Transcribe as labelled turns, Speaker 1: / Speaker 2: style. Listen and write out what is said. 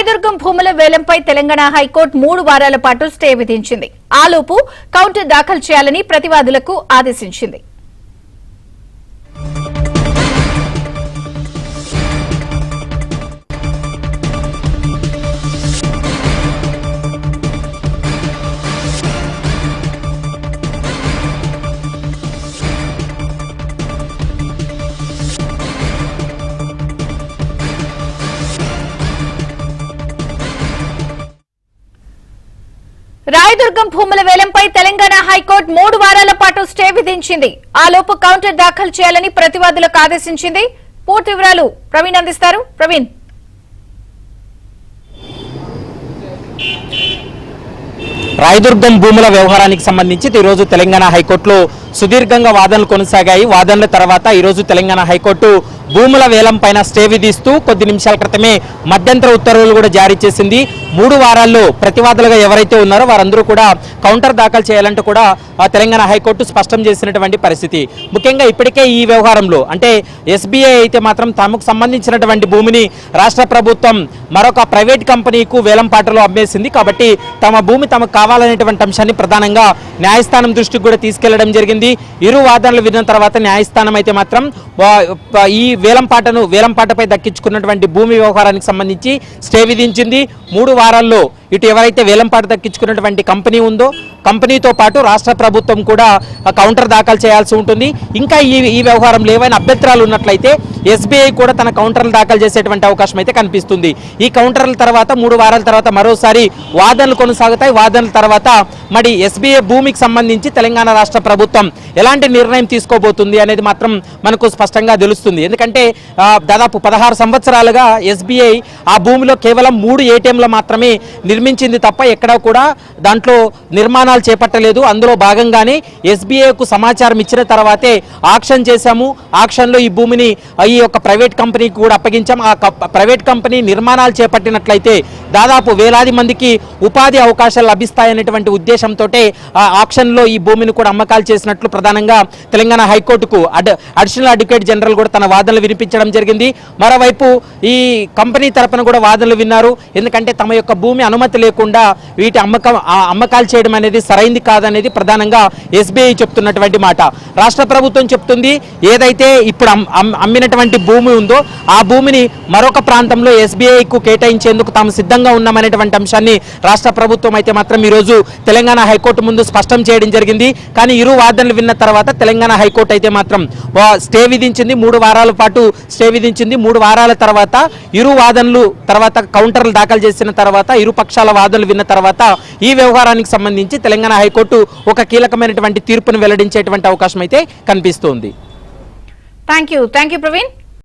Speaker 1: రాయదుర్గం భూముల వేలంపై తెలంగాణ హైకోర్టు 3 వారాల పాటు స్టే విధించింది. ఆలోపు కౌంటర్ దాఖలు చేయాలని ప్రతివాదులకు ఆదేశించింది. రాయదుర్గం భూముల వేలంపై తెలంగాణ హైకోర్టు 3 వారాల పాటు స్టే విధించింది. ఆలోపు కౌంటర్ దాఖలు చేయాలని ప్రతివాదులకు ఆదేశించింది. పూర్తి వివరాలు ప్రవీణ్ అందిస్తారు. ప్రవీణ్,
Speaker 2: రాయదుర్గం భూముల వ్యవహారానికి సంబంధించి ఈ రోజు తెలంగాణ హైకోర్టులో సుదీర్ఘంగా వాదనలు కొనసాగాయి. వాదనల తర్వాత ఈ రోజు తెలంగాణ హైకోర్టు భూముల వేలం పైన స్టే విధిస్తూ కొద్ది నిమిషాల క్రితమే మధ్యంతర ఉత్తర్వులు కూడా జారీ చేసింది. 3 వారాల్లో ప్రతివాదులుగా ఎవరైతే ఉన్నారో వారందరూ కూడా కౌంటర్ దాఖలు చేయాలంటూ కూడా తెలంగాణ హైకోర్టు స్పష్టం చేసినటువంటి పరిస్థితి. ముఖ్యంగా ఇప్పటికే ఈ వ్యవహారంలో అంటే ఎస్బీఐ అయితే మాత్రం తమకు సంబంధించినటువంటి భూమిని రాష్ట్ర ప్రభుత్వం మరొక ప్రైవేట్ కంపెనీకు వేలం పాటలో అమ్మేసింది. కాబట్టి తమ భూమి తమకు కావాలనేటువంటి అంశాన్ని ప్రధానంగా న్యాయస్థానం దృష్టికి కూడా తీసుకెళ్లడం జరిగింది. ఇరు వాదనలు విన్న తర్వాత న్యాయస్థానం అయితే మాత్రం ఈ వేలంపాటపై దక్కించుకున్నటువంటి భూమి వ్యవహారానికి సంబంధించి స్టే విధించింది. 3 వారాల్లో ఇటు ఎవరైతే వేలంపాట దక్కించుకున్నటువంటి కంపెనీ ఉందో కంపెనీతో పాటు రాష్ట్ర ప్రభుత్వం కూడా కౌంటర్ దాఖలు చేయాల్సి ఉంటుంది. ఇంకా ఈ వ్యవహారంలో ఏవైనా అభ్యంతరాలు ఉన్నట్లయితే ఎస్బీఐ కూడా తన కౌంటర్లు దాఖలు చేసేటువంటి అవకాశం అయితే కనిపిస్తుంది. ఈ కౌంటర్ల తర్వాత 3 వారాల తర్వాత మరోసారి వాదనలు కొనసాగుతాయి. వాదనల తర్వాత మరి ఎస్బీఐ భూమికి సంబంధించి తెలంగాణ రాష్ట్ర ప్రభుత్వం ఎలాంటి నిర్ణయం తీసుకోబోతుంది అనేది మాత్రం మనకు స్పష్టంగా తెలుస్తుంది. ఎందుకంటే దాదాపు 16 సంవత్సరాలుగా ఎస్బీఐ ఆ భూమిలో కేవలం 3 ఏటీఎంలు మాత్రమే నిర్మించింది తప్ప ఎక్కడా కూడా దాంట్లో నిర్మాణాలు చేపట్టలేదు. అందులో భాగంగానే ఎస్బీఐకు సమాచారం ఇచ్చిన తర్వాతే ఆక్షన్ చేశాము. ఆక్షన్లో ఈ భూమిని ఈ యొక్క ప్రైవేట్ కంపెనీకి కూడా అప్పగించాం. ఆ ప్రైవేట్ కంపెనీ నిర్మాణాలు చేపట్టినట్లయితే దాదాపు వేలాది మందికి ఉపాధి అవకాశాలు లభిస్తాయనేటువంటి ఉద్దేశంతో ఆ ఆక్షన్లో ఈ భూమిని కూడా అమ్మకాలు చేసినట్లు ప్రధానంగా తెలంగాణ హైకోర్టుకు అడిషనల్ అడ్వకేట్ జనరల్ కూడా తన వాదనలు వినిపించడం జరిగింది. మరోవైపు ఈ కంపెనీ తరపున కూడా వాదనలు విన్నారు. ఎందుకంటే తమ యొక్క భూమి అనుమతి లేకుండా వీటి అమ్మకాలు చేయడం అనేది సరైంది కాదనేది ప్రధానంగా ఎస్బీఐ చెప్తున్నటువంటి మాట. రాష్ట్ర ప్రభుత్వం చెప్తుంది ఏదైతే ఇప్పుడు అమ్మినటువంటి భూమి ఉందో ఆ భూమిని మరొక ప్రాంతంలో ఎస్బీఐకు కేటాయించేందుకు తాము సిద్ధంగా ఉన్నామనేటువంటి అంశాన్ని రాష్ట్ర ప్రభుత్వం అయితే మాత్రం ఈరోజు తెలంగాణ హైకోర్టు ముందు స్పష్టం చేయడం జరిగింది. కానీ ఇరు వాదనలు విన్న తర్వాత తెలంగాణ హైకోర్టు అయితే మాత్రం స్టే విధించింది. 3 వారాల పాటు స్టే విధించింది. 3 వారాల తర్వాత ఇరు వాదనలు తర్వాత కౌంటర్లు దాఖలు చేసిన తర్వాత ఇరు పక్షాల వాదనలు విన్న తర్వాత ఈ వ్యవహారానికి సంబంధించి తెలంగాణ హైకోర్టు ఒక కీలకమైనటువంటి తీర్పును వెల్లడించేటువంటి అవకాశం అయితే కనిపిస్తోంది.
Speaker 1: Thank you Praveen.